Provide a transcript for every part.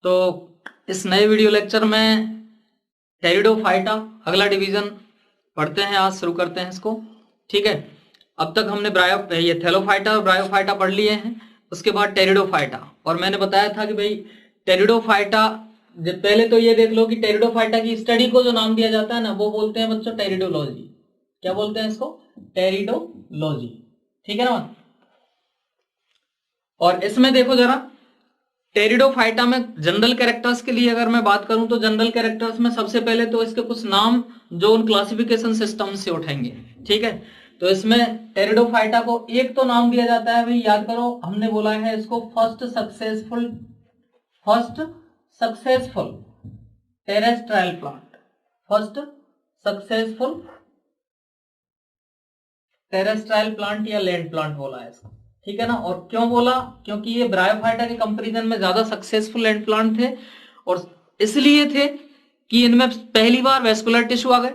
तो इस नए वीडियो लेक्चर में टेरिडोफाइटा अगला डिवीजन पढ़ते हैं। आज शुरू करते हैं इसको। ठीक है, अब तक हमने ये थैलोफाइटा और ब्रायोफाइटा पढ़ लिए हैं। उसके बाद टेरिडोफाइटा, और मैंने बताया था कि भाई टेरिडोफाइटा, पहले तो ये देख लो कि टेरिडोफाइटा की स्टडी को जो नाम दिया जाता है ना, वो बोलते हैं बच्चों टेरिडोलॉजी। क्या बोलते हैं इसको? टेरिडोलॉजी। ठीक है ना। और इसमें देखो जरा, टेरिडोफाइटा में जनरल कैरेक्टर्स के लिए अगर मैं बात करूं तो जनरल कैरेक्टर्स में सबसे पहले तो इसके कुछ नाम जो उन क्लासिफिकेशन सिस्टम से उठेंगे। ठीक है, तो इसमें टेरिडोफाइटा को एक तो नाम दिया जाता है, भाई याद करो, हमने बोला है इसको first successful terrestrial plant. First successful terrestrial plant या लैंड प्लांट बोला है इसको। ठीक है ना। और क्यों बोला? क्योंकि ये ब्रायोफाइटा के कंपैरिजन में ज्यादा सक्सेसफुल लैंड प्लांट थे, और इसलिए थे कि इनमें पहली बार वेस्कुलर टिश्यू आ गए।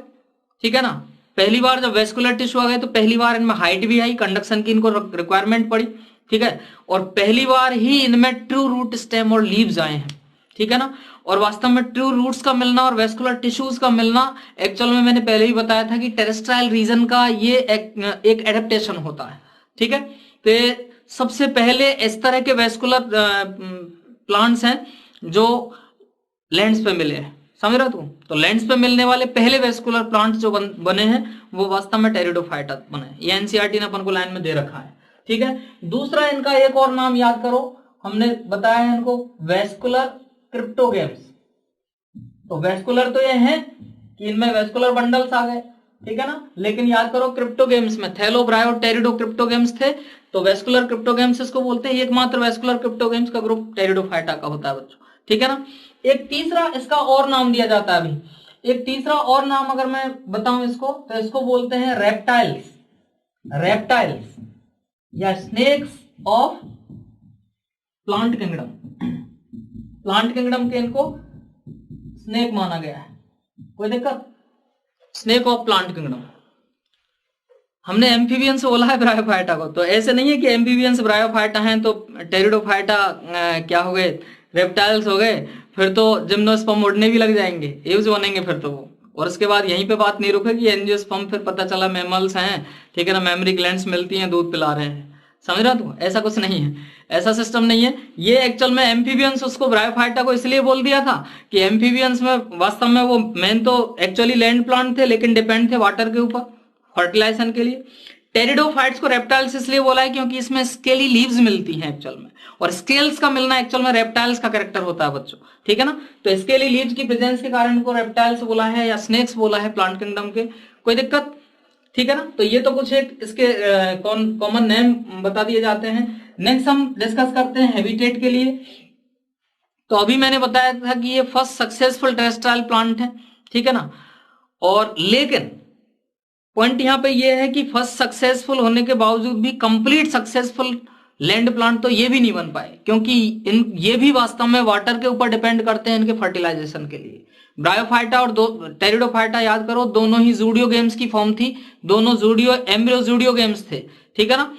ठीक है ना। पहली बार जब वेस्कुलर टिश्यू आ गए तो पहली बार इनमें हाइट भी आई, कंडक्शन की इनको रिक्वायरमेंट पड़ी। ठीक है, और पहली बार ही इनमें ट्रू रूट स्टेम और लीव्स आए हैं। ठीक है ना। और वास्तव में ट्रू रूट्स का मिलना और वेस्कुलर टिश्यूज का मिलना, एक्चुअल में मैंने पहले ही बताया था कि टेरेस्ट्राइल रीजन का ये एक एडेप्टेशन होता है। ठीक है, तो सबसे पहले इस तरह के वेस्कुलर प्लांट्स हैं जो लैंड्स पे मिले हैं। समझ रहे हो? तो लैंड्स पे मिलने वाले पहले वेस्कुलर प्लांट्स जो बने हैं वो वास्तव में टेरिडोफाइटा बने हैं। ये एनसीईआरटी ने अपन को लाइन में दे रखा है। ठीक है, दूसरा इनका एक और नाम याद करो, हमने बताया है इनको वेस्कुलर क्रिप्टोगेम्स। तो वेस्कुलर तो ये है कि इनमें वेस्कुलर बंडल्स आ गए। ठीक है ना, लेकिन याद करो क्रिप्टोगेम्स में थैलो, ब्रायो, टेरिडो क्रिप्टोगेम्स थे, तो वेस्कुलर क्रिप्टोगेम्स इसको बोलते हैं। एकमात्र वेस्कुलर क्रिप्टोगेम्स का ग्रुप टेरिडोफाइटा का होता है बच्चों। ठीक है ना। एक तीसरा इसका और नाम दिया जाता है। अभी एक तीसरा और नाम अगर मैं बताऊं इसको, तो इसको बोलते हैं रेप्टाइल्स या snacks of plant kingdom. Plant kingdom के इनको स्नेक माना गया है। कोई दिक्कत? Snake of plant kingdom. हमने एम्फीबियंस बोला है ब्रायोफाइटा को, तो ऐसे नहीं है कि एम्फीबियंस ब्रायोफाइटा हैं तो टेरिडोफाइटा क्या हो गए, रेप्टाइल्स हो गए, फिर तो जिम्नोस्पर्म उड़ने भी लग जाएंगे, एव्स बनेंगे फिर तो वो। और उसके बाद यहीं पे बात नहीं रुकेगी, एंजियोस्पर्म फिर पता चला मैमल्स हैं। ठीक है ना, मेमरी ग्लैंड्स मिलती हैं, दूध पिला रहे हैं। समझ रहा तू? ऐसा कुछ नहीं है, ऐसा सिस्टम नहीं है। ये एक्चुअल में एम्फीबियंस, उसको ब्रायोफाइटा को इसलिए बोल दिया था कि एम्फीबियंस में वास्तव में वो मेन तो एक्चुअली लैंड प्लांट थे, लेकिन डिपेंड थे वाटर के ऊपर फर्टिलाइजेशन के लिए। टेरिडोफाइट्स को रेप्टाइल्स इसलिए बोला है क्योंकि इसमें स्केली लीव्स मिलती हैं एक्चुअल में, और स्केल्स का मिलना एक्चुअल में रेप्टाइल्स का कैरेक्टर होता है बच्चों। ठीक है ना, तो स्केली लीव्स की प्रेजेंस के कारण इनको रेप्टाइल्स बोला है या स्नेक्स बोला है प्लांट किंगडम के। कोई दिक्कत? ठीक है ना। तो ये तो कुछ एक इसके कॉमन नेम बता दिए जाते हैं। नेक्स्ट हम डिस्कस करते हैं हैबिटेट के लिए। तो अभी मैंने बताया था कि ये फर्स्ट सक्सेसफुल टेरेस्ट्राइल प्लांट है। ठीक है ना। और लेकिन पॉइंट यहां पे ये है कि फर्स्ट सक्सेसफुल होने के बावजूद भी कंप्लीट सक्सेसफुल लैंड प्लांट तो ये भी नहीं बन पाए, क्योंकि ये भी वास्तव में वाटर के ऊपर डिपेंड करते हैं इनके फर्टिलाइजेशन के लिए। ब्रायोफाइटा और टेरिडोफाइटा याद करो, दोनों ही जूडियो गेम्स की फॉर्म थी, दोनों एम्ब्रियो जूडियो गेम्स थे। ठीक है ना,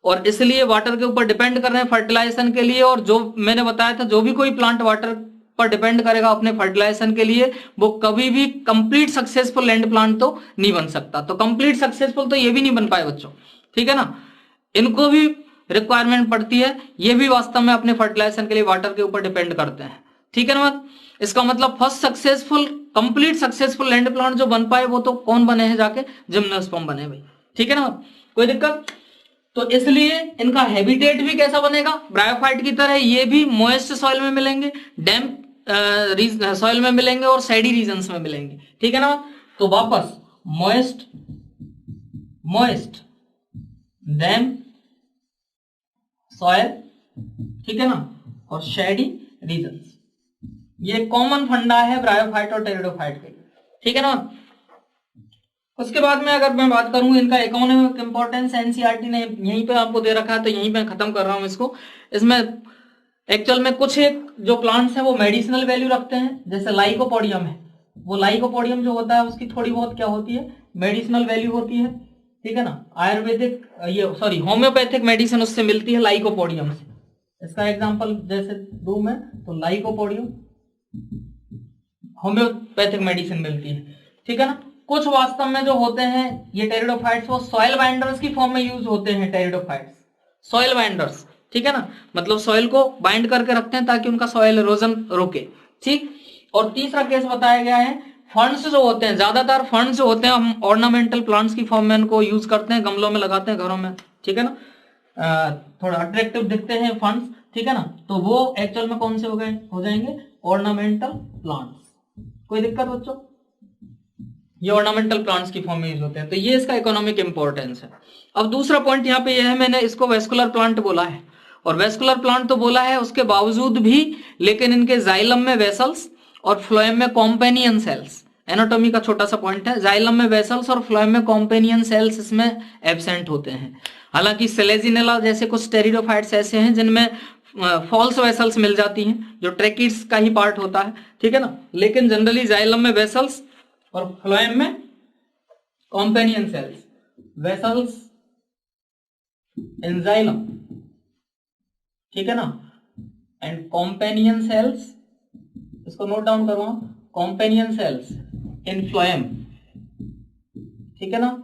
और इसलिए वाटर के ऊपर डिपेंड कर रहे हैं फर्टिलाइजेशन के लिए। और जो मैंने बताया था, जो भी कोई प्लांट वाटर पर डिपेंड करेगा अपने फर्टिलाइजेशन के लिए, वो कभी भी कंप्लीट सक्सेसफुल लैंड प्लांट तो नहीं बन सकता। तो कंप्लीट सक्सेसफुल तो ये भी नहीं बन पाए बच्चों। ठीक है ना, इनको भी रिक्वायरमेंट पड़ती है, ये भी वास्तव में अपने फर्टिलाइजेशन के लिए वाटर के ऊपर डिपेंड करते हैं। ठीक है ना। इसका मतलब first successful, complete successful land plant जो बन पाए वो तो कौन बने हैं? जाके जिम्नोस्पर्म बने भाई। ठीक है ना, कोई दिक्कत? तो इसलिए इनका हैबिटेट भी कैसा बनेगा? ब्रायोफाइट की तरह ये भी मॉइस्ट सॉइल में मिलेंगे, डैम्प सॉइल में मिलेंगे और सैडी रीजन्स में मिलेंगे। ठीक है ना। तो वापस मॉइस्ट डैम्प सॉइल, ठीक है ना, और शैडी रीजन्स, ये कॉमन फंडा है ब्रायोफाइट और टेरिडोफाइट के लिए। ठीक है ना। उसके बाद में अगर मैं बात करूं इनका इकोनॉमिक इंपॉर्टेंस, एनसीईआरटी ने यहीं पे आपको दे रखा है, तो यहीं पे खत्म कर रहा हूं इसको। इसमें एक्चुअल में कुछ एक जो प्लांट्स हैं वो मेडिसिनल वैल्यू रखते हैं, जैसे लाइकोपोडियम है। वो लाइकोपोडियम जो होता है उसकी थोड़ी बहुत क्या होती है, मेडिसिनल वैल्यू होती है। ठीक है ना, आयुर्वेदिक होम्योपैथिक मेडिसिन उससे मिलती है लाइकोपोडियम से। इसका एग्जांपल जैसे दूं मैं तो लाइकोपोडियम, होम्योपैथिक मेडिसिन मिलती है, ठीक है ना। कुछ वास्तव में जो होते हैं ये टेरिडोफाइट्स वो सॉइल बाइंडर्स की फॉर्म में यूज होते हैं। टेरिडोफाइट्स सॉइल बाइंडर्स, ठीक है ना, मतलब सॉइल को बाइंड करके रखते हैं ताकि उनका सॉइल इरोजन रुके, ठीक। और तीसरा केस बताया गया है फंड्स जो होते हैं, ज्यादातर फंड्स जो होते हैं हम ऑर्नामेंटल प्लांट्स की फॉर्म में इनको यूज करते हैं, गमलों में लगाते हैं घरों में, ठीक है ना, थोड़ा अट्रैक्टिव दिखते हैं फंड्स, ठीक है ना, तो वो एक्चुअल में कौन से हो जाएंगे ऑर्नामेंटल प्लांट्स। कोई दिक्कत बच्चों, ये ऑर्नामेंटल प्लांट्स की फॉर्म में यूज होते हैं, तो ये इसका इकोनॉमिक इंपॉर्टेंस है। अब दूसरा पॉइंट यहाँ पे यह है, मैंने इसको वेस्कुलर प्लांट बोला है, और वेस्कुलर प्लांट तो बोला है, उसके बावजूद भी लेकिन इनके जाइलम में वेसल्स और फ्लोएम में कॉम्पेनियन सेल्स, एनाटॉमी का छोटा सा पॉइंट है, जाइलम में वेसल्स और फ्लोएम में कॉम्पेनियन सेल्स इसमें एब्सेंट होते हैं। हालांकि सेलेजिनेला जैसे कुछ टेरिडोफाइट्स ऐसे हैं जिनमें फॉल्स वेसल्स मिल जाती हैं, जो ट्रेकिड्स का ही पार्ट होता है, ठीक है ना, लेकिन जनरली जाइलम में वेसल्स और फ्लोएम में companion cells, vessels in xylem, ठीक है ना, एंड कॉम्पेनियन सेल्स, इसको नोट डाउन करो, कॉम्पेनियन सेल्स इन फ्लोएम, ठीक है ना,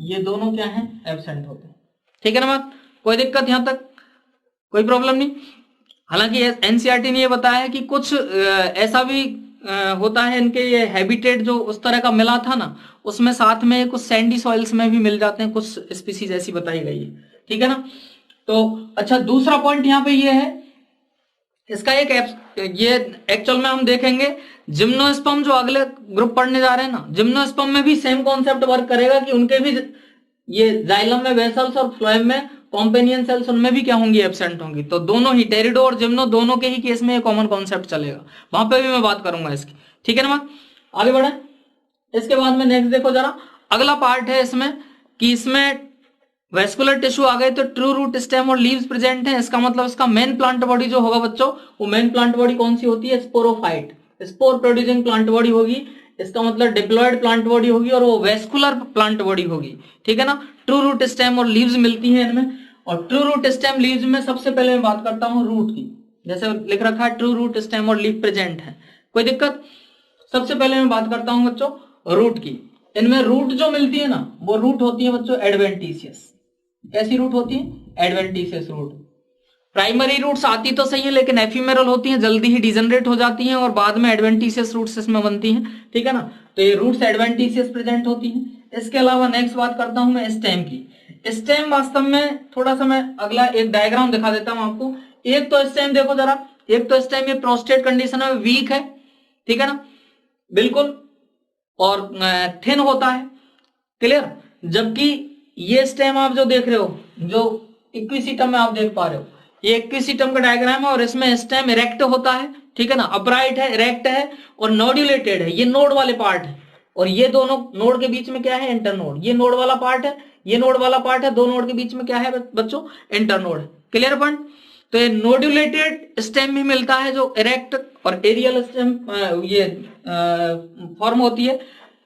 ये दोनों क्या हैं एब्सेंट होते हैं, ठीक है ना बात, कोई दिक्कत यहां तक, कोई प्रॉब्लम नहीं। हालांकि एनसीईआरटी ने ये बताया है कि कुछ ऐसा भी होता है इनके ये हैबिटेट जो उस तरह का मिला था ना, उसमें साथ में कुछ सैंडी सॉइल्स में भी मिल जाते हैं, कुछ स्पीसीज ऐसी बताई गई है, ठीक है ना। तो अच्छा दूसरा पॉइंट यहाँ पे ये है, इसका एक ये एक्चुअल में हम देखेंगे जिम्नोस्पर्म जो अगले ग्रुप पढ़ने जा रहे हैं ना, जिम्नोस्पर्म में भी सेम कॉन्सेप्ट वर्क करेगा कि उनके भी ये जाइलम में वेसल्स और फ्लोएम में कॉम्पेनियन सेल्स उनमें भी क्या होंगी एब्सेंट होंगी, तो दोनों ही टेरिडो और जिम्नो दोनों के ही केस में कॉमन कॉन्सेप्ट चलेगा, वहां पे भी मैं बात करूंगा इसकी, ठीक है ना। आगे बढ़े, इसके बाद में नेक्स्ट देखो जरा, अगला पार्ट है इसमें कि इसमें वेस्कुलर टिश्यू आ गए तो ट्रू रूट स्टेम और लीव्स प्रेजेंट है, इसका मतलब इसका मेन प्लांट बॉडी जो होगा बच्चों, वो मेन प्लांट बॉडी कौन सी होती है, sporophyte, spore producing plant body होगी, इसका मतलब डिप्लॉयड प्लांट बॉडी होगी और वो वेस्कुलर प्लांट बॉडी होगी, ठीक है ना। ट्रू रूट स्टेम और लीव्स मिलती है इनमें, और ट्रू रूट स्टेम लीव्स में सबसे पहले मैं बात करता हूं रूट की, जैसे लिख रखा है ट्रू रूट स्टेम और लीव प्रेजेंट है, कोई दिक्कत। सबसे पहले मैं बात करता हूं बच्चों रूट की, इनमें रूट जो मिलती है ना वो रूट होती है बच्चों एडवेंटिशियस, कैसी रूट होती है एडवेंटिशियस रूट। प्राइमरी रूट्स आती तो सही है लेकिन एफिमेरल होती हैं, जल्दी ही डिजनरेट हो जाती हैं और बाद में एडवेंटिशियस रूट्स इसमें बनती हैं, ठीक है ना, तो ये रूट्स एडवेंटिशियस प्रेजेंट होती हैं। इसके अलावा नेक्स्ट बात करता हूं मैं स्टेम की, स्टेम वास्तव में थोड़ा सा मैं अगला एक डायग्राम दिखा देता हूं आपको। एक तो स्टेम देखो जरा, एक तो स्टेम ये प्रोस्टेट कंडीशन में वीक है, ठीक है ना, बिल्कुल, और थिन होता है, क्लियर। जबकि ये स्टेम आप जो देख रहे हो, जो इक्विसिटम में आप देख पा रहे हो, ये इक्विसिटम का डायग्राम है और इसमें स्टेम इरेक्ट होता है, ठीक है ना, अपराइट है, इरेक्ट है और नोड्यूलेटेड है, ये नोड वाले पार्ट है, और ये दोनों नोड के बीच में क्या है इंटरनोड, ये नोड वाला पार्ट है, ये नोड वाला पार्ट है, दो नोड के बीच में क्या है बच्चों इंटरनोड है, क्लियर पॉइंट। तो ये नोड्यूलेटेड स्टेम भी मिलता है जो इरेक्ट और एरियल स्टेम ये फॉर्म होती है,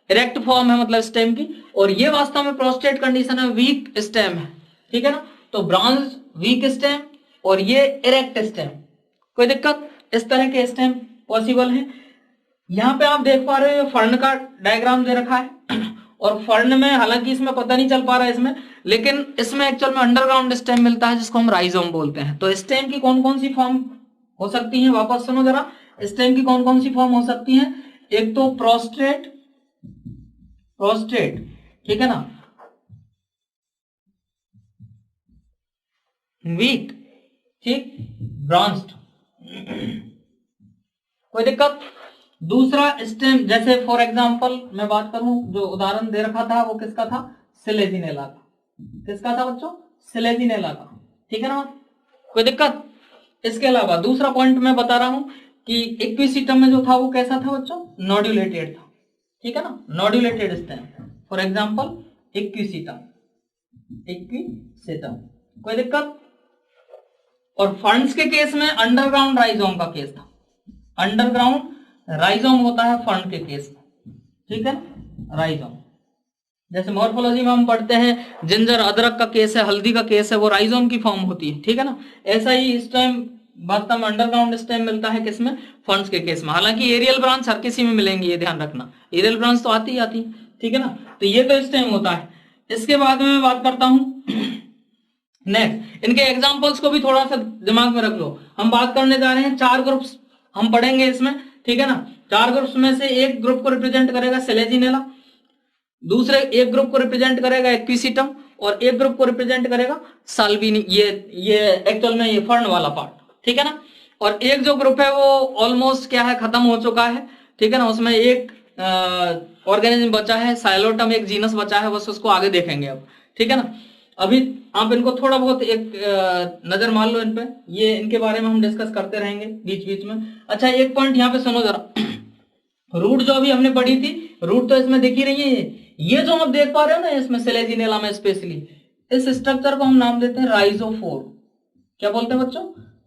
इरेक्ट फॉर्म है मतलब स्टेम की, और ये वास्तव में प्रोस्टेट कंडीशन है वीक स्टेम है, ठीक है ना, तो ब्रांच वीक स्टेम और ये इरेक्ट स्टेम, कोई दिक्कत, इस तरह के स्टेम पॉसिबल है। यहां पे आप देख पा रहे हो फर्न का डायग्राम दे रखा है और फर्न में हालांकि इसमें पता नहीं चल पा रहा है इसमें, लेकिन इसमें एक्चुअल में अंडरग्राउंड स्टेम मिलता है जिसको हम राइजोम बोलते हैं। तो स्टेम की कौन कौन सी फॉर्म हो सकती है, वापस सुनो जरा, स्टेम की कौन कौन सी फॉर्म हो सकती है, एक तो प्रोस्टेट, ठीक है ना, वीक, ठीक, ब्रांच्ड, कोई दिक्कत। दूसरा स्टेम जैसे फॉर एग्जांपल मैं बात करूं, जो उदाहरण दे रखा था वो किसका था, सिलेजिनेला का, किसका था बच्चों, सिलेजिनेला का, ठीक है ना, कोई दिक्कत। इसके अलावा दूसरा पॉइंट मैं बता रहा हूं कि इक्विसिटम में जो था वो कैसा था बच्चों, नोड्यूलेटेड था, ठीक है ना, नोड्यूलेटेड स्टेम, फॉर एग्जांपल इक्विसिटम, कोई दिक्कत। और फंड्स के केस में अंडरग्राउंड राइजोम का केस था, अंडरग्राउंड राइजोम होता है फंड के केस में, ठीक है, राइजोम, जैसे मॉर्फोलॉजी में हम पढ़ते हैं जिंजर अदरक का केस है, हल्दी का केस है, वो राइजोम की फॉर्म होती है, ठीक है ना। ऐसा ही इस टाइम वास्तव में अंडरग्राउंड स्टेम मिलता है किसमें, फंड्स के केस में। हालांकि एरियल ब्रांच हर किसी में मिलेंगी, ये ध्यान रखना, एरियल ब्रांच तो आती ही आती है, ठीक है ना। तो ये तो स्टेम होता है। इसके बाद में मैं बात करता हूं नेक्स्ट, इनके एग्जांपल्स को भी थोड़ा सा दिमाग में रख लो। हम बात करने जा रहे हैं 4 ग्रुप्स हम पढ़ेंगे इसमें, ठीक है ना। 4 ग्रुप्स में से एक ग्रुप को रिप्रेजेंट करेगा सेलेजिनेला, दूसरे एक ग्रुप को रिप्रेजेंट करेगा एक्विसिटम, और एक ग्रुप को रिप्रेजेंट करेगा साल्विनी, ये एक्चुअल में ये फर्न वाला पार्ट, ठीक है ना। और एक जो ग्रुप है वो ऑलमोस्ट क्या है, खत्म हो चुका है, ठीक है ना। उसमें एक ऑर्गेनिज्म बचा है, साइलोटम एक जीनस बचा है, बस उसको आगे देखेंगे अब, ठीक है ना। अभी आप इनको थोड़ा बहुत एक नजर मार लो इन पे, ये इनके बारे में हम डिस्कस करते रहेंगे बीच बीच में। अच्छा एक पॉइंट यहाँ पे सुनो जरा, रूट जो अभी हमने पढ़ी थी, रूट तो इसमें दिख ही रही है, ये जो आप देख पा रहे हो ना इसमें सेलेजिनेला में स्पेशली, इस स्ट्रक्चर को हम नाम देते हैं राइजोफोर। क्या बोलते हैं बच्चों,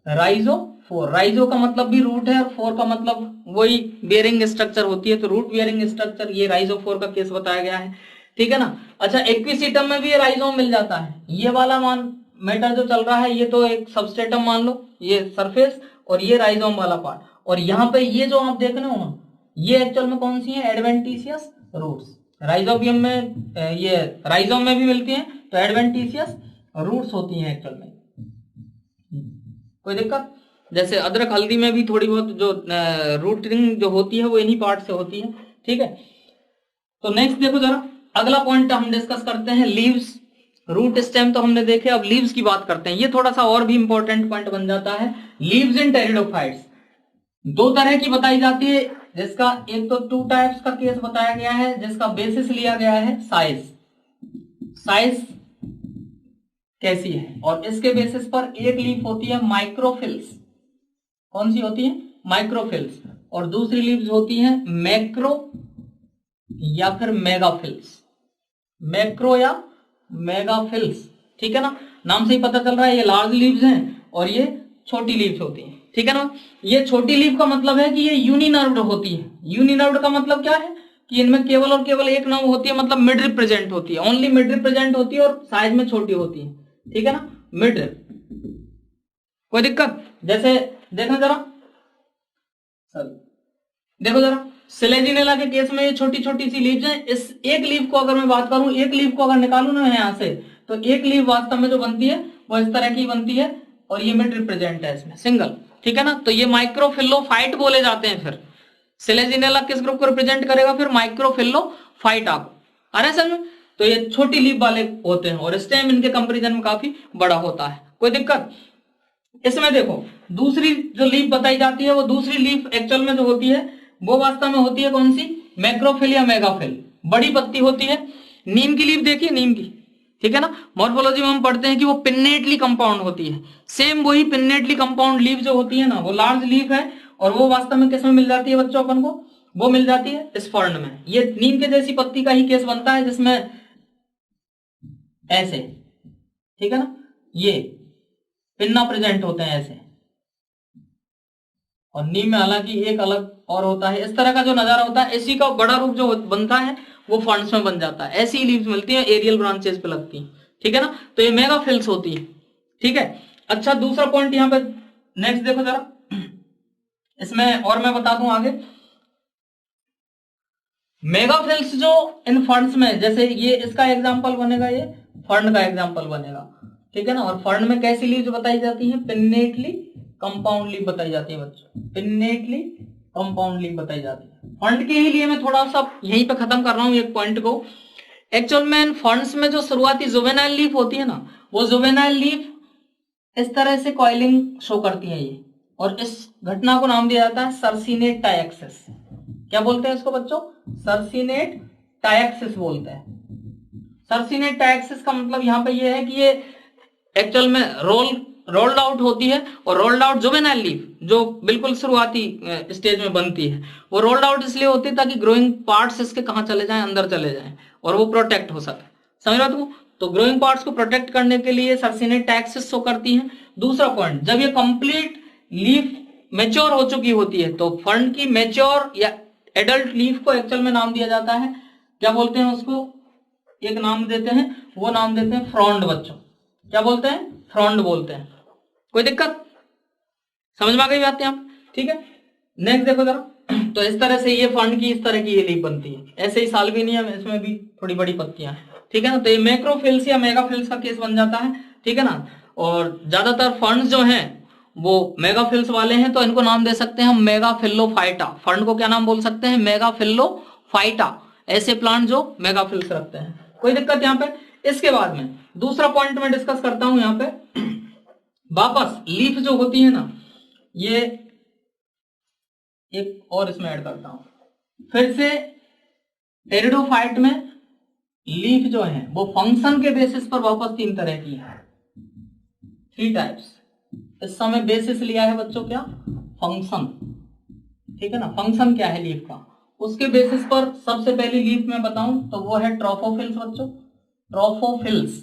राइजोफोर। राइजो का मतलब भी रूट है और फोर का मतलब वही बेयरिंग स्ट्रक्चर होती है, तो रूट बेयरिंग स्ट्रक्चर, ये राइजोफोर का केस बताया गया है, ठीक है ना। अच्छा एक्विसिटम में भी ये राइजोम मिल जाता है, ये वाला मैटर जो चल रहा है ये तो एक सबस्ट्रेटम मान लो, ये सरफेस, और ये राइजोम वाला पार्ट, और यहाँ पे ये जो आप देख रहे हो ना, ये एक्चुअल में कौन सी है, एडवेंटिशियस रूट्स। राइजोबियम में ये राइजोम में भी मिलती हैं, तो एडवेंटिशियस रूट्स होती हैं एक्चुअल में। कोई दिक्कत, जैसे अदरक हल्दी में भी थोड़ी बहुत जो रूटिंग जो होती है वो इन्हीं पार्ट से होती है, ठीक है। तो नेक्स्ट देखो जरा, अगला पॉइंट हम डिस्कस करते हैं लीव्स। रूट स्टेम तो हमने देखे, अब लीव्स की बात करते हैं। ये थोड़ा सा और भी इंपॉर्टेंट पॉइंट बन जाता है। लीव्स इन टेरिडोफाइट्स 2 तरह की बताई जाती है, जिसका एक तो 2 टाइप्स का केस बताया गया है, जिसका बेसिस लिया गया है साइज, साइज कैसी है, और इसके बेसिस पर एक लीफ होती है माइक्रोफिल्स। कौन सी होती है, माइक्रोफिल्स, और दूसरी लीव्स होती हैं मैक्रो या फिर मेगाफिल्स, मैक्रो या मेगाफिल्स, ठीक है ना। नाम से ही पता चल रहा है ये लार्ज लीव्स हैं और ये छोटी लीव्स होती हैं, ठीक है ना। ये छोटी लीफ का मतलब है कि ये यूनिनर्व्ड होती है। यूनिनर्व्ड का मतलब क्या है कि इनमें केवल और केवल एक नर्व होती है, मतलब मिड रिप प्रेजेंट होती है, ओनली मिड रिप प्रेजेंट होती है, और साइज में छोटी होती है, ठीक है ना, मिड रिप। कोई दिक्कत, जैसे देखना जरा, देखो जरा सेलेजिनेला के केस में ये छोटी छोटी सी लीव्स हैं। इस एक लीफ को अगर मैं बात करूं, एक लीफ को अगर निकालू ना यहां से, तो एक लीफ वास्तव में जो बनती है वो इस तरह की बनती है, और ये मिड रिप्रेजेंट है इसमें सिंगल, ठीक है ना। तो ये माइक्रोफिल्लोफाइट बोले जाते हैं। फिर सेलेजिनेला किस ग्रुप को रिप्रेजेंट करेगा, फिर माइक्रोफिल्लोफाइट। आप आ रहे हैं समझ में। तो ये छोटी लीफ वाले होते हैं, और स्टेम इनके कंपेरिजन में काफी बड़ा होता है। कोई दिक्कत, इसमें देखो दूसरी जो लीफ बताई जाती है, वो दूसरी लीफ एक्चुअल में जो होती है वो वास्तव में होती है कौन सी, मैक्रोफिल या मेगाफिल। बड़ी पत्ती होती है। नीम की लीफ देखिए, नीम की, ठीक है ना। मॉर्फोलॉजी में हम पढ़ते हैं कि वो पिन्नेटली कंपाउंड होती है। सेम वही पिन्नेटली कंपाउंड लीफ जो होती है ना, वो लार्ज लीफ है, और वो वास्तव में किस में मिल जाती है बच्चों अपन को, वो मिल जाती है इस फर्न में। ये नीम के जैसी पत्ती का ही केस बनता है, जिसमें ऐसे, ठीक है ना, ये पिन्ना प्रेजेंट होते हैं ऐसे, और नीम में हालांकि एक अलग और होता है। इस तरह का जो नजारा होता है, इसी का बड़ा रूप जो बनता है वो फंड्स में बन जाता है। ऐसी लीव्स मिलती हैं, एरियल ब्रांचेस पे लगती हैं, ठीक है ना। तो ये मेगाफिल्स होती है, ठीक है। अच्छा दूसरा पॉइंट यहाँ पे नेक्स्ट देखो जरा, इसमें और मैं बता दूं आगे। मेगाफिल्स जो इन फंड्स में, जैसे ये इसका एग्जांपल बनेगा, ये फंड का एग्जांपल बनेगा, ठीक है ना। और फंड में कैसी लीव्स बताई जाती हैं, पिन्नेटली कंपाउंड लीफ बताई जाती है बच्चों, पिन्नेटली कंपाउंड लीफ बताई जाती है। फंड के ही लिए मैं थोड़ा सा यहीं पे खत्म कर रहा हूं एक पॉइंट को। एक्चुअल में फंड्स में जो शुरुआती जुवेनाइल लीफ होती है ना, वो जुवेनाइल लीफ इस तरह से कॉइलिंग शो करती है ये, और इस घटना को नाम दिया जाता है सर्सिनेट टायक्सिस। क्या बोलते हैं इसको बच्चों, सर्सिनेट टायक्सिस बोलते हैं। सर्सिनेट टायक्सिस का मतलब यहाँ पे ये है कि ये एक्चुअल में रोल्ड आउट होती है, और रोल्ड आउट जुवेनाइल लीफ जो बिल्कुल शुरुआती स्टेज में बनती है, वो रोल्ड आउट इसलिए होती है ताकि ग्रोइंग पार्ट्स इसके कहां चले जाएं, अंदर चले जाएं, और वो प्रोटेक्ट हो सके। समझ रहे हो तुम। तो ग्रोइंग पार्ट्स को प्रोटेक्ट करने के लिए सर्सिनेट टायक्सिस शो करती हैं। दूसरा पॉइंट, जब ये कंप्लीट लीफ मेच्योर हो चुकी होती है, तो फंड की मेच्योर या एडल्ट लीफ को एक्चुअल में नाम दिया जाता है, क्या बोलते हैं उसको, एक नाम देते हैं, वो नाम देते हैं फ्रॉन्ड बच्चों। क्या बोलते हैं? फ्रॉन्ड बोलते हैं। कोई दिक्कत? समझ में आ गई बात यहाँ पे? ठीक है, नेक्स्ट देखो जरा। तो इस तरह से ये फंड की इस तरह की ये लीफ बनती है। ऐसे ही साल्विनियम, इसमें भी थोड़ी बड़ी पत्तियां हैं, ठीक है ना। तो ये मैक्रोफिल्स या मेगाफिल्स का केस बन जाता है, ठीक है ना। और ज्यादातर फंड जो हैं वो मेगाफिल्स वाले हैं, तो इनको नाम दे सकते हैं हम मेगाफिल्लोफाइटा। फंड को क्या नाम बोल सकते हैं? मेगाफिल्लोफाइटा। ऐसे प्लांट जो मेगाफिल्स रखते हैं। कोई दिक्कत यहाँ पे? इसके बाद में दूसरा पॉइंट मैं डिस्कस करता हूं यहाँ पे। वापस लीफ जो होती है ना, ये एक और इसमें ऐड करता हूं फिर से। टेरिडोफाइट में लीफ जो है वो फंक्शन के बेसिस पर वापस 3 तरह की है, 3 टाइप्स। इस समय बेसिस लिया है बच्चों क्या? फंक्शन, ठीक है ना। फंक्शन क्या है लीफ का, उसके बेसिस पर सबसे पहली लीफ मैं बताऊं तो वो है ट्रोफोफिल्स बच्चों। ट्रोफोफिल्स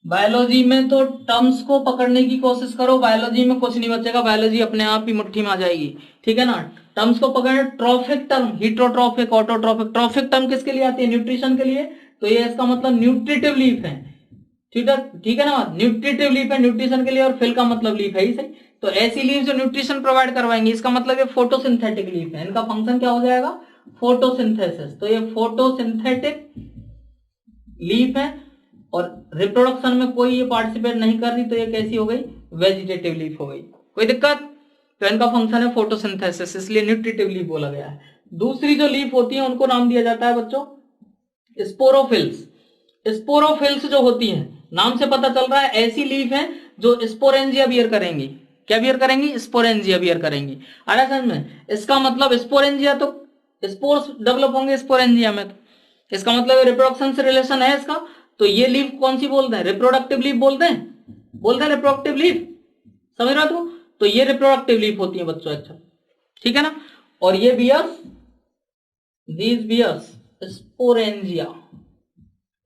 बायोलॉजी में तो टर्म्स को पकड़ने की कोशिश करो, बायोलॉजी में कुछ नहीं बचेगा, बायोलॉजी अपने आप ही मुट्ठी में आ जाएगी, ठीक है ना। टर्म्स को पकड़ना। Trophic term, heterotrophic, autotrophic. Trophic term किसके लिए आती है? न्यूट्रिशन के लिए। तो ये इसका मतलब न्यूट्रिटिव लीफ है, ठीक है, ठीक है ना। न्यूट्रिटिव लीफ है न्यूट्रिशन के लिए, और फिल का मतलब लीफ है ही सही। तो ऐसी लीफ जो न्यूट्रिशन प्रोवाइड करवाएंगी, इसका मतलब ये फोटोसिंथेटिक लीफ है। इनका फंक्शन क्या हो जाएगा? फोटोसिंथेसिस। तो ये फोटोसिंथेटिक लीफ है, और रिप्रोडक्शन में कोई ये पार्टिसिपेट नहीं कर रही, तो ये कैसी हो गई? वेजिटेटिव लीफ हो गई। कोई दिक्कत? तो इनका फंक्शन है फोटोसिंथेसिस, इसलिए न्यूट्रिटिव लीफ बोला गया है। दूसरी जो लीफ होती है उनको नाम दिया जाता है बच्चों स्पोरोफिल्स। स्पोरोफिल्स जो होती है, नाम से पता चल रहा है ऐसी लीफ है जो स्पोरेंजिया बियर करेंगी। क्या बियर करेंगी? स्पोरेंजिया बियर करेंगी। आ रहा है समझ में? इसका मतलब स्पोरेंजिया, तो स्पोर्स डेवलप होंगे स्पोरेंजिया में, तो इसका मतलब रिप्रोडक्शन से रिलेशन है इसका। तो ये लीफ कौन सी बोलते हैं? रिप्रोडक्टिव लीफ बोलते हैं रिप्रोडक्टिव लीफ। समझ रहा तू? तो ये रिप्रोडक्टिव लीफ होती है बच्चों, अच्छा, ठीक है ना। और ये bears, these bears sporangia.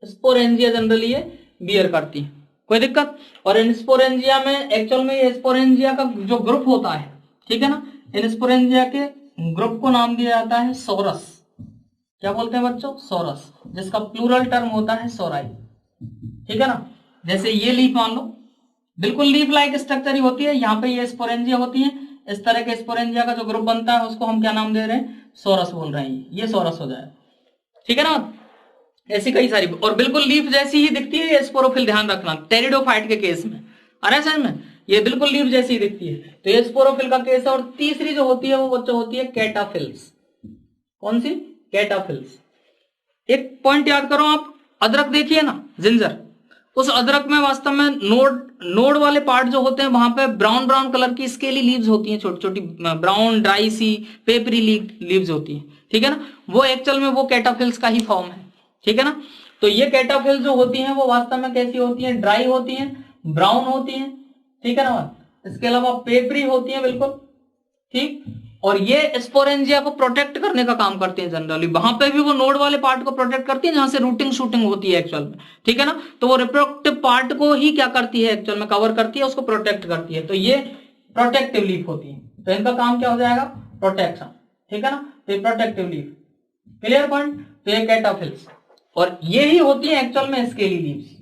Sporangia generally ये बियर करती है। कोई दिक्कत? और इन स्पोरेंजिया में एक्चुअल में ये स्पोरेंजिया का जो ग्रुप होता है, ठीक है ना, इन स्पोरेंजिया के ग्रुप को नाम दिया जाता है सोरस। क्या बोलते हैं बच्चों? सोरस, जिसका प्लूरल टर्म होता है सोराई, ठीक है ना। जैसे ये लीफ मान लो, बिल्कुल लीफ लाइक स्ट्रक्चर ही होती है। यहाँ पे ये स्पोरेंजिया होती है, इस तरह के स्पोरेंजिया का जो ग्रुप बनता है उसको हम क्या नाम दे रहे हैं? सोरस बोल रहे हैं। ये सोरस हो जाए, ठीक है ना। ऐसी कई सारी, और बिल्कुल लीफ जैसी ही दिखती है ये स्पोरोफिल, ध्यान रखना टेरिडोफाइट के केस में। अरे समझ में? ये बिल्कुल लीफ जैसी ही दिखती है, तो ये स्पोरोफिल का केस है। और तीसरी जो होती है वो बच्चों होती है कैटाफिल्स। कौन सी? कैटाफिल्स। एक पॉइंट याद करो आप, अदरक देखिए ना, जिंजर, उस अदरक में वास्तव में नोड वाले पार्ट जो होते हैं वहां पे ब्राउन ब्राउन कलर की स्केली लीव्स होती हैं, छोटी छोटी ब्राउन ड्राई सी पेपरी लीव्स होती हैं, ठीक है ना। वो एक्चुअल में वो कैटाफिल्स का ही फॉर्म है, ठीक है ना। तो ये कैटाफिल्स जो होती हैं वो वास्तव में कैसी होती हैं? ड्राई होती हैं, ब्राउन होती हैं, ठीक है ना। इसके अलावा पेपरी होती हैं, बिल्कुल ठीक। और ये स्पोरेंजिया को प्रोटेक्ट करने का काम करती है जनरली। वहां पे भी वो नोड वाले पार्ट को प्रोटेक्ट करती है जहां से रूटिंग शूटिंग होती है एक्चुअल में, ठीक है ना। तो वो रिप्रोडक्टिव पार्ट को ही क्या करती है? एक्चुअल में कवर करती है, उसको प्रोटेक्ट करती है। तो ये प्रोटेक्टिव लीफ होती है। तो इनका काम क्या हो जाएगा? प्रोटेक्शन, ठीक है ना। तो ये प्रोटेक्टिव लीफ, क्लियर पॉइंट। तो ये कैटाफिल्स, और ये ही होती है एक्चुअल में स्केली लीव्स।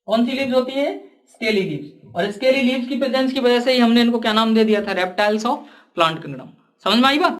कौन सी लीव्स होती है? Scaly leaves. और स्केली लीव्स की प्रेजेंस की वजह से ही हमने इनको क्या नाम दे दिया था? Reptiles of plant kingdom. समझ में आई बात?